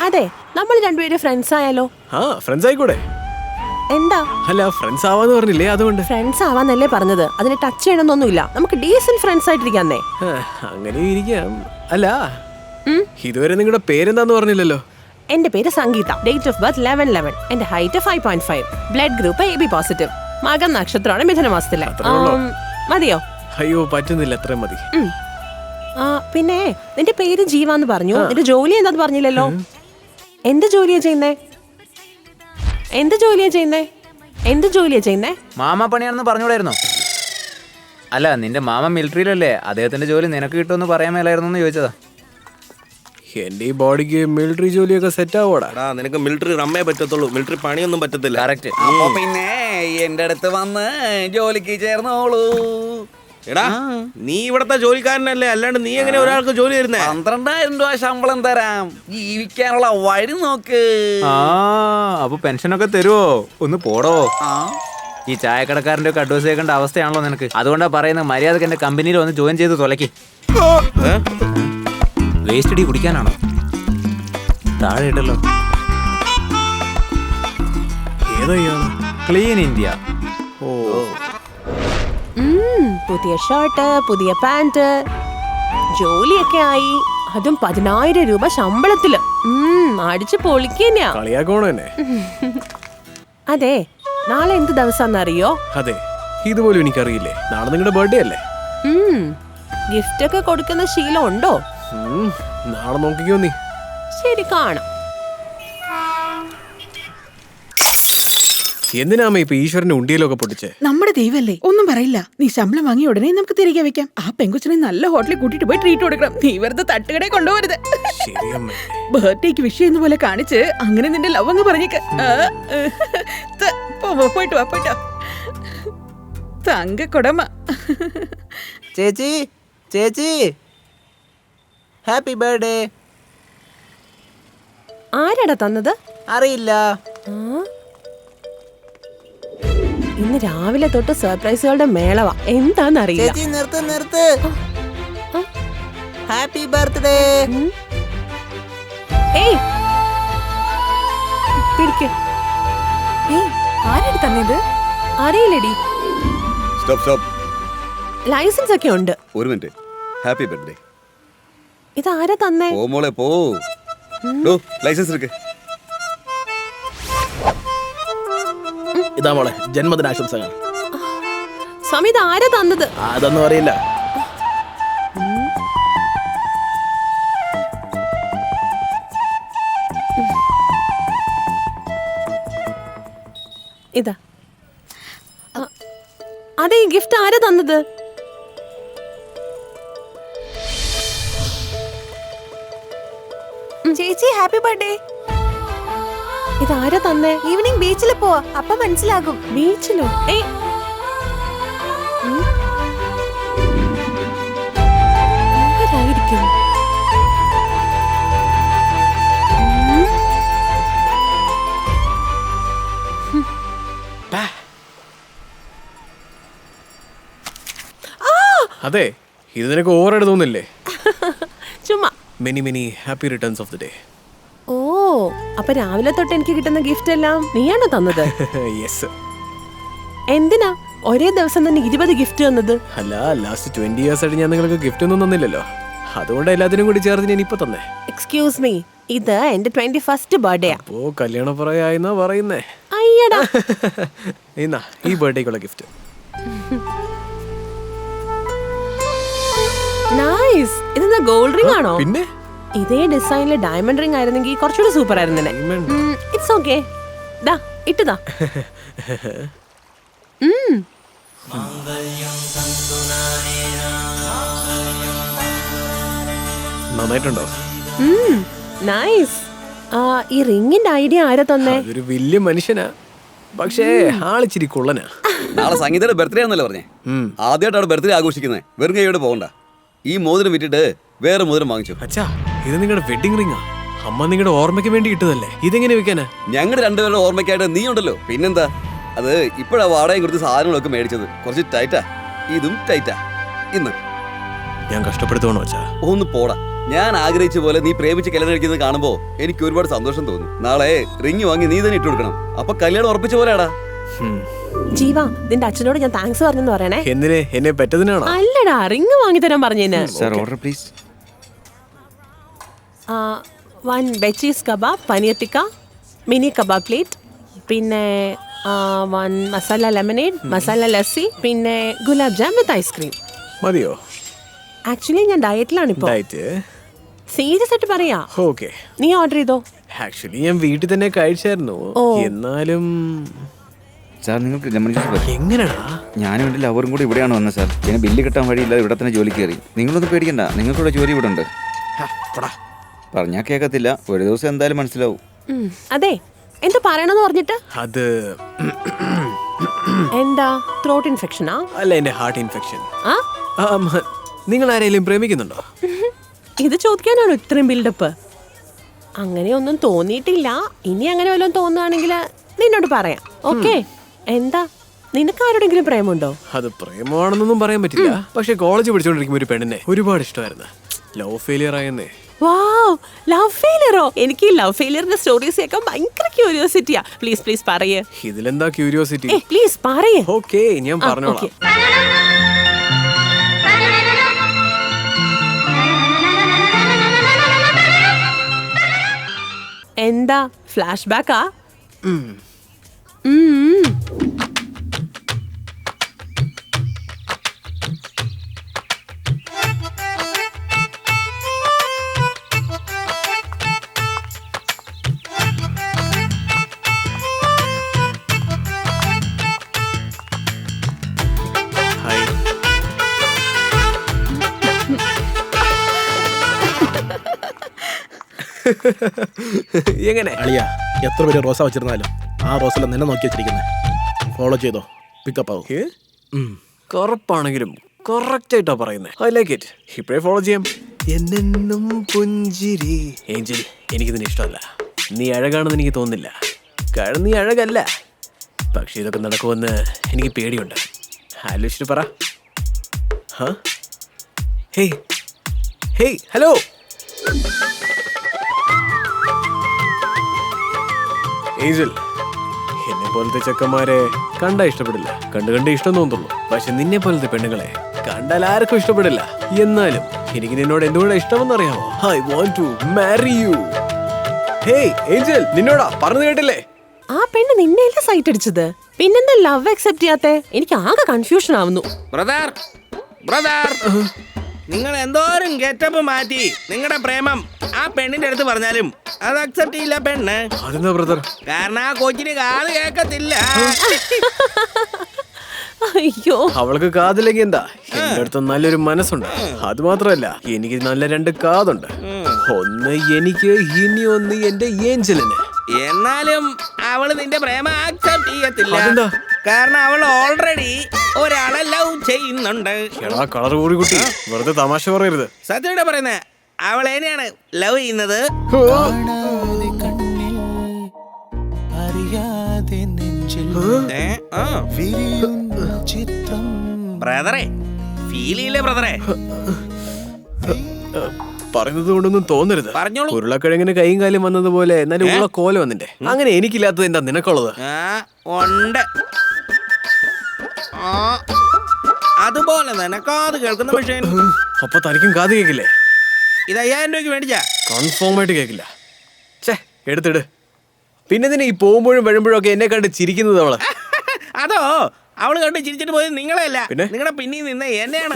അതെ, നമ്മൾ രണ്ടുപേരും ഫ്രണ്ട്സ് ആയാലോ? ആ ഫ്രണ്ട്സ് ആയിക്കൂടെ? എന്താ? അല്ല ഫ്രണ്ട്സ് ആവാന്ന് പറഞ്ഞില്ലേ, അതുകൊണ്ട്. ഫ്രണ്ട്സ് ആവാന്നല്ലേ പറഞ്ഞത്, അതിന് ടച്ച് ചെയ്യണമെന്നൊന്നുമില്ല. നമുക്ക് ഡീസന്റ് ഫ്രണ്ട്സ് ആയിട്ടിരിക്കാന്നേ. അങ്ങനെ ഇരിക്കാം. അല്ല ഇതുവരെ നിങ്ങളുടെ പേരെന്താന്ന് പറഞ്ഞില്ലല്ലോ. എന്റെ പേര് സംഗീത. Date of birth 11/11. എന്റെ height 5.5. Blood group AB positive. മകം നക്ഷത്രമാണ് മിഥുനമാസത്തിലെ. മതിയോ? അയ്യോ പറ്റുന്നില്ല, അത്രയും മതി. പിന്നെ നിന്റെ പേര് ജീവാന്ന് പറഞ്ഞു. നിന്റെ ജോലി എന്താന്ന് പറഞ്ഞില്ലല്ലോ. എന്ത് ജോലിയാ ചെയ്യുന്നേ? മാമ പണിയാണെന്ന് പറഞ്ഞൂടായിരുന്നോ? അല്ല നിന്റെ മാമ മിലിറ്ററിയിലല്ലേ, അദ്ദേഹത്തിന്റെ ജോലി നിനക്ക് കിട്ടുമെന്ന് പറയാൻ മേലായിരുന്നു എന്ന് ചോദിച്ചതാ. എന്റെ ഈ ബോഡിക്ക് മിലിറ്ററി ജോലിയൊക്കെ സെറ്റ് ആവോടാ. നിനക്ക് മിലിറ്ററി റമ്മേ പറ്റത്തുള്ളൂ, മിലിറ്ററി പണിയൊന്നും പറ്റത്തില്ല. കറക്റ്റ്. അപ്പൊ പിന്നെ എന്റെ അടുത്ത് വന്ന് ജോലിക്ക് ചേർന്നോളൂ. എടാ നീ ഇവിടത്തെ ജോലിക്കാരനല്ലേ, അല്ലാണ്ട് നീ എങ്ങനെ ഒരാൾക്ക് ജോലി തരുന്നേ? 12,000 രൂപ ശമ്പളം തരാം, ജീവിക്കാനുള്ള വഴി നോക്ക്. അപ്പൊ പെൻഷനൊക്കെ തരുവോ? ഒന്ന് പോടോ. ഈ ചായക്കടക്കാരന്റെ ഒക്കെ അഡ്വൈസ് കേൾക്കേണ്ട അവസ്ഥയാണല്ലോ നിനക്ക്. അതുകൊണ്ടാ പറയുന്നത് മര്യാദക്ക് എന്റെ കമ്പനിയിൽ വന്ന് ജോയിൻ ചെയ്ത് തുലയ്ക്ക്. Waste D കുടിക്കാനാണോ? താഴെ ഇട്ടല്ലോ. Clean India. ഓ പുതിയ ഷർട്ട്, പുതിയ പാന്റ്, ജോലിയൊക്കെ ആയി. അതും 10,000 രൂപ ശമ്പളത്തില്. അടിച്ചു പൊളിക്കന്നെയാ. കളിയാക്കണോ എന്നെ? അതെ, നാളെ എന്ത് ദിവസാന്നറിയോ? അതെ, ഇതുപോലും എനിക്കറിയില്ലേ. നാളെ നിങ്ങളുടെ ബർത്ത്ഡേ അല്ലേ? ഗിഫ്റ്റ് ഒക്കെ കൊടുക്കുന്ന ശീലം ഉണ്ടോ? നാളെ നോക്കിക്കോ നീ. ശരി, കാണാം. എന്തിനാമ ഇപ്പൊ ഈശ്വരന്റെ ഉണ്ടിയിലൊക്കെ പൊട്ടിച്ചേ? നമ്മുടെ ദൈവല്ലേ, ഒന്നും പറയില്ല. നീ ശമ്പളം വാങ്ങി ഉടനെ നമുക്ക് തിരികെ വെക്കാം. ആ പെങ്കുച്ചിനെ നല്ല ഹോട്ടലിൽ കൂട്ടിട്ട് പോയി ട്രീറ്റ് കൊടുക്കണം. നീ വെറുതെ തട്ടുകടയിൽ കൊണ്ടുപോകരുത്. ബർത്ത്ഡേക്ക് വിഷ് ചെയ്യുന്ന പോലെ കാണിച്ച് അങ്ങനെ നിന്റെ ലവ് അങ്ങ് പറഞ്ഞേക്ക്. പോയിട്ട് വാ, പോയിട്ടോ. തങ്ക കൊടമ. ചേച്ചി ചേച്ചി ഹാപ്പി ബർത്ത്ഡേ. ആരാടാ തന്നത്? അറിയില്ല. ഇന്ന് രാവിലെ തൊട്ട് സർപ്രൈസുകളുടെ മേളവാ. എന്താന്നറിയില്ല. ചേച്ചി നിർത്ത്. Happy birthday. ഏയ് പിടിക്ക്. ആരാണ് തന്നത്? അറിയില്ലടി. സ്റ്റോപ്പ്. ലൈസൻസ് ഒക്കെ ഉണ്ട്. ഒരു മിനിറ്റ്. Happy birthday. ഇതാരാ തന്നേ? പോ മോളെ പോ. ലൈസൻസ് എടുക്ക്. ഇതാ മോളെ, ജന്മദിനാശംസകൾ. സമീത, ആരാ തന്നത്? അതൊന്നും അറിയില്ല. ഇതാ. അതെ, ഈ ഗിഫ്റ്റ് ആരാ തന്നത്? ചേച്ചി ഹാപ്പി ബർത്ത്ഡേ. ഇതാരാ തന്നേ? ഈവനിങ് ബീച്ചിൽ പോവാ, അപ്പൊ മനസ്സിലാകും. ബീച്ചിലോ? ആരായിരിക്കും? അതെ, ഇത് നിനക്ക് ഓവറായിട്ട് തോന്നില്ലേ? ചുമ്മാ. Many happy returns of the day. ഓ, അപ്പൊ രാവിലെ തൊട്ട് എനിക്ക് കിട്ടുന്ന ഗിഫ്റ്റ് എല്ലാം നീയാണോ തന്നത്? യെസ്. എന്തിനാ ഒരേ ദിവസം തന്നെ 20 ഗിഫ്റ്റ് തന്നത്? അല്ല, ലാസ്റ്റ് 20 years ആയിട്ട് ഞാൻ നിങ്ങൾക്ക് ഗിഫ്റ്റ് ഒന്നും തന്നില്ലല്ലോ. അതുകൊണ്ട് എല്ലാത്തിനും കൂടി ചേർത്ത് ഞാൻ ഇപ്പൊ തന്നെ. എക്സ്ക്യൂസ് മീ, ഇത് എന്റെ 21st ബർത്ത്ഡേ. അപ്പോ കല്യാണപ്രായമായിന്നാ പറയുന്നേ? അയ്യടാ. എന്നാ ഈ ബർത്ത്ഡേക്കുള്ള ഗിഫ്റ്റ്. നൈസ്. ഇതെന്താ ഗോൾഡ് റിംഗ് ആണോ? പിന്നെ ഇതേ ഡിസൈനില് ഡയമണ്ട് റിംഗ് ആയിരുന്നെങ്കിൽ കുറച്ചുകൂടി സൂപ്പർ ആയിരുന്നേ. It's okay. ദാ ഇട്ടുതാ. നന്നായിട്ടുണ്ടോ? നൈസ്. ഈ റിംഗിന്റെ ഐഡിയ ആരാ തന്നെ? അതൊരു വലിയ മനുഷ്യനാ, പക്ഷേ ആളിച്ചിരി കുള്ളനാ. നാളെ സംഗീതയുടെ ബർത്ത്ഡേ ആണെന്നല്ലേ പറഞ്ഞേ? ആദ്യമായിട്ടാണ് ബർത്ത്ഡേ ആഘോഷിക്കുന്നത്. വെറും കൈയോടെ പോകണ്ട. ഈ മോതിരം വിറ്റിട്ട് വേറെ മോതിരം വാങ്ങിച്ചു. അച്ഛാ, ഇത് നിങ്ങളുടെ വെഡിങ് റിംഗാ. അമ്മ നിങ്ങളുടെ ഓർമ്മയ്ക്ക് വേണ്ടി ഇട്ടതല്ലേ? ഇതെങ്ങനെ വെക്കാനാ? ഞങ്ങളുടെ രണ്ടുപേരുടെ ഓർമ്മയ്ക്കായിട്ട് നീ ഉണ്ടല്ലോ, പിന്നെന്താ. അത് ഇപ്പോഴാ വാടകയും കൊടുത്ത് സാധനങ്ങളൊക്കെ മേടിച്ചത്. കുറച്ച് ടൈറ്റാ. ഇതും ടൈറ്റാ. ഇന്ന് ഞാൻ കഷ്ടപ്പെടുത്തോണോ അച്ഛാ? ഒന്ന് പോടാ. ഞാൻ ആഗ്രഹിച്ച പോലെ നീ പ്രേമിച്ച് കല്യാണം കഴിക്കുന്നത് കാണുമ്പോ എനിക്ക് ഒരുപാട് സന്തോഷം തോന്നുന്നു. നാളെ റിങ് വാങ്ങി നീ തന്നെ ഇട്ട് കൊടുക്കണം. അപ്പൊ കല്യാണം ഉറപ്പിച്ച പോലെയാടാ. ജീവ, നിന്റെ അച്ഛനോട് ഞാൻ താങ്ക്സ് പറഞ്ഞെന്ന് പറയണേ. എന്തിനെ? എന്നെ പറ്റതിനാണോ? അല്ലടാ, റിങ് വാങ്ങി തരാൻ പറഞ്ഞേന്. Sir order please. 1 veggies kebab, paneer tikka, mini kebab plate, പിന്നെ 1 മസാല ലെമനേഡ്, മസാല ലസ്സി, പിന്നെ ഗുലാബ് ജാം വിത്ത് ഐസ്ക്രീം. മതിയോ? ആക്ച്വലി ഞാൻ ഡയറ്റിലാണ് ഇപ്പൊ. ഡയറ്റ്? സീരിയസ് ആയിട്ട് പറയാ. ഓക്കെ. നീ ഓർഡർ ചെയ്തോ? ആക്ച്വലി ഞാൻ വീട്ടിൽ തന്നെ കഴിച്ചായിരുന്നു. എന്നാലും സാർ നിങ്ങൾക്ക് ലെമൺ ജ്യൂസ് പറ്റും? എങ്ങനെയാ? ഞാനും എൻ്റെ ലവറും കൂടി ഇവിടെയാണ് വന്നത് സാർ. പിന്നെ ബില്ല് കിട്ടാൻ വഴിയില്ല, ഇവിടെ തന്നെ ജോലി കയറി. നിങ്ങളൊന്നും പേടിക്കണ്ട, നിങ്ങൾക്കൂടെ ജോലി ഇവിടെ ഉണ്ട്. പറഞ്ഞാൽ കേൾക്കത്തില്ല, ഒരു ദിവസം എന്തായാലും മനസ്സിലാവും. അതെ, എന്താ പറയണെന്ന് പറഞ്ഞിട്ട്? അത് എന്താ, ത്രോട്ട് ഇൻഫെക്ഷനാ? അല്ല, എന്റെ ഹാർട്ട് ഇൻഫെക്ഷൻ. ആ, നിങ്ങൾ ആരെങ്കിലും പ്രേമിക്കുന്നുണ്ടോ? ഇത് ചോദിക്കാനാണോ ഇത്രയും ബിൽഡപ്പ്? അങ്ങനെയൊന്നും തോന്നിയിട്ടില്ല. ഇനി അങ്ങനെ വല്ലതും തോന്നുകയാണെങ്കിൽ നിന്നോട് പറയാം. ഓക്കെ? എന്താ, നിനക്ക് ആരോടെങ്കിലും പ്രേമുണ്ടോ? അത് പ്രേമമാണെന്നൊന്നും പറയാൻ പറ്റില്ല. പക്ഷെ കോളേജ് പഠിച്ചുകൊണ്ടിരിക്കുമ്പോൾ ഒരു പെണ്ണിനെ ഒരുപാട് ഇഷ്ടമായിരുന്നു. ലവ് ഫെയിലിയർ ആയെന്നേ. വാവ്, ലവ് ഫെയിലിയറോ? എനിക്ക് ഈ ലവ് ഫെയിലിയറിന്റെ സ്റ്റോറീസ് കേൾക്കാൻ ഭയങ്കര ക്യൂരിയോസിറ്റിയാ. പ്ലീസ് പ്ലീസ് പറയേ. ഇതിലെന്താ ക്യൂരിയോസിറ്റി? പ്ലീസ് പറയേ. ഓക്കെ, ഞാൻ പറഞ്ഞോളാം. എന്താ, ഫ്ലാഷ് ബാക്കാ? ഹായ്. എങ്ങനെ? അളിയ, എത്ര പേര് റോസ വെച്ചിരുന്നാലും ആ റോസല നിന്നെ നോക്കി വെച്ചിരിക്കുന്നത്. ഫോളോ ചെയ്തോ, പിക്കപ്പ് ആവും. കറുപ്പാണെങ്കിലും കറക്റ്റ് ആയിട്ടാ പറയുന്നത്. I like it. ഇപ്പോഴേ ഫോളോ ചെയ്യാം. എന്നെന്നും പുഞ്ചിരി. ഏഞ്ചൽ, എനിക്കിതിന് ഇഷ്ടമല്ല. നീ അഴകാണെന്ന് എനിക്ക് തോന്നുന്നില്ല. കാരണം നീ അഴകല്ല. പക്ഷെ ഇതൊക്കെ നടക്കുമെന്ന് എനിക്ക് പേടിയുണ്ട്. ആലോചിച്ചിട്ട് പറ. Hey hey, hello. ഏഞ്ചൽ, എന്നെ പോലത്തെ ചെക്കന്മാരെ കണ്ടാ ഇഷ്ടപ്പെടില്ല. കണ്ട് ഇഷ്ടം തോന്നുള്ളൂ. പക്ഷെ നിന്നെ പോലത്തെ പെണ്ണുങ്ങളെ കണ്ടാൽ ആർക്കും ഇഷ്ടപ്പെടില്ല. എന്നാലും എനിക്ക് നിന്നോട് എന്തുകൊണ്ടാ ഇഷ്ടമെന്നറിയാമോ? I want to marry you. Hey angel, നിന്നോടാ പറഞ്ഞു കേട്ടില്ലേ? ആ പെണ്ണ് നിന്നെയല്ലേ സൈറ്റ് അടിച്ചത്? പിന്നെന്താ ലവ് അക്സെപ്റ്റ് ചെയ്യാത്തെ? എനിക്ക് ആകെ കൺഫ്യൂഷൻ ആവുന്നു. ബ്രദർ, ബ്രദർ, നിങ്ങൾ എന്തോരം ഗെറ്റപ്പ് മാറ്റി നിങ്ങളുടെ പ്രേമം ആ പെണ്ണിന്റെ അടുത്ത് പറഞ്ഞാലും അത് അക്സെപ്റ്റ് ചെയ്യില്ല പെണ്ണ്. അതെന്താ ബ്രദർ? കാരണം ആ കൊച്ചിന് കാത് കേൾക്കത്തില്ല. അയ്യോ, അവൾക്ക് കാതില്ലെങ്കിൽ എന്താ? എന്റെ അടുത്ത് നല്ലൊരു മനസ്സുണ്ട്. അത് മാത്രമല്ല, എനിക്ക് നല്ല 2 കാതുണ്ട്. ഒന്ന് എനിക്ക്, ഇനി ഒന്ന് എന്റെ ഏഞ്ചലിന്. എന്നാലും അവള് നിന്റെ പ്രേമം അക്സെപ്റ്റ് ചെയ്യത്തില്ല. അതെന്താ? കാരണം അവൾ ഓൾറെഡി ഒരാളെ ലവ് ചെയ്യുന്നുണ്ട്. എടാ കളർ കൂടി കുട്ടി, വെറുതെ തമാശ പറയരുത്. സത്യമായിട്ട് പറയുന്നത്, അവൾ എന്നെയാണ് ലവ് ചെയ്യുന്നത്. ബ്രദറെ, ഫീൽ ചെയ്യില്ലേ ബ്രദറെ? പറയുന്നത് കൊണ്ടൊന്നും തോന്നരുത്. പറഞ്ഞോളൂ. ഉരുളക്കിഴങ്ങിന് കൈയും കാലും വന്നതുപോലെ എന്നാലും ഉള്ള കോല വന്നിന്റെ. അങ്ങനെ എനിക്കില്ലാത്തത് എന്താ നിനക്കുള്ളത്? ഉണ്ട്. അതുപോലെ തന്നെ കാത് കേൾക്കുന്ന മെഷീൻ. അപ്പൊ തനിക്കും കാത് കേക്കില്ലേ? ഇത് 5000 രൂപയ്ക്ക് മേടിച്ചാ. കൺഫേം ആയിട്ട് കേക്കില്ല. ഛേ, എടുത്തിട്. പിന്നെ നിന്നെ ഈ പോകുമ്പോഴും വരുമ്പോഴും ഒക്കെ എന്നെ കണ്ട് ചിരിക്കുന്നത് അവള്. അതോ, അവള് കണ്ട് ചിരിച്ചിട്ട് പോയത് നിങ്ങളെയല്ല, പിന്നെ? നിങ്ങളുടെ പിന്നിൽ നിന്ന് എന്നെയാണ്.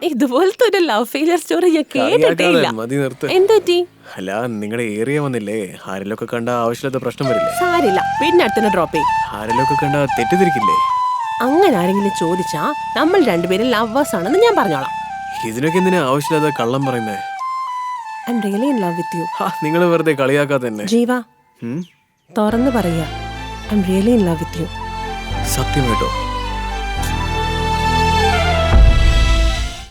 ഇതുപോലത്തെ ഒരു ലവ് ഫെയിലിയർ സ്റ്റോറി ഞാൻ കേട്ടിട്ടേ ഇല്ല. മതി, നിർത്ത്. എന്തുപറ്റി? അല്ല, നിങ്ങളുടെ ഏരിയ വന്നില്ലേ, ആരെല്ലൊക്കെ കണ്ട ആവശ്യമില്ലാത്ത പ്രശ്നം വരില്ലേ? സാരില്ല, വീടിനടുത്തന്നെ ഡ്രോപ്പ് ചെയ്യും. ആരെല്ലൊക്കെ കണ്ട തെറ്റിദ്ധരിക്കില്ലേ? അങ്ങനെ ആരെങ്കിലും ചോദിച്ചാ നമ്മൾ രണ്ടുപേരും ലവേഴ്സ് ആണെന്ന് ഞാൻ പറഞ്ഞോളാം. ഇതിനൊക്കെ എന്തിനാ ആവശ്യമില്ലാതെ കള്ളം പറയുന്നേ? I am really in love with you. നിങ്ങൾ വെറുതെ കളിയാക്കാതെ തന്നെ. ജീവ, തുറന്നു പറയാ, I am really in love with you. സത്യമായിട്ടോ?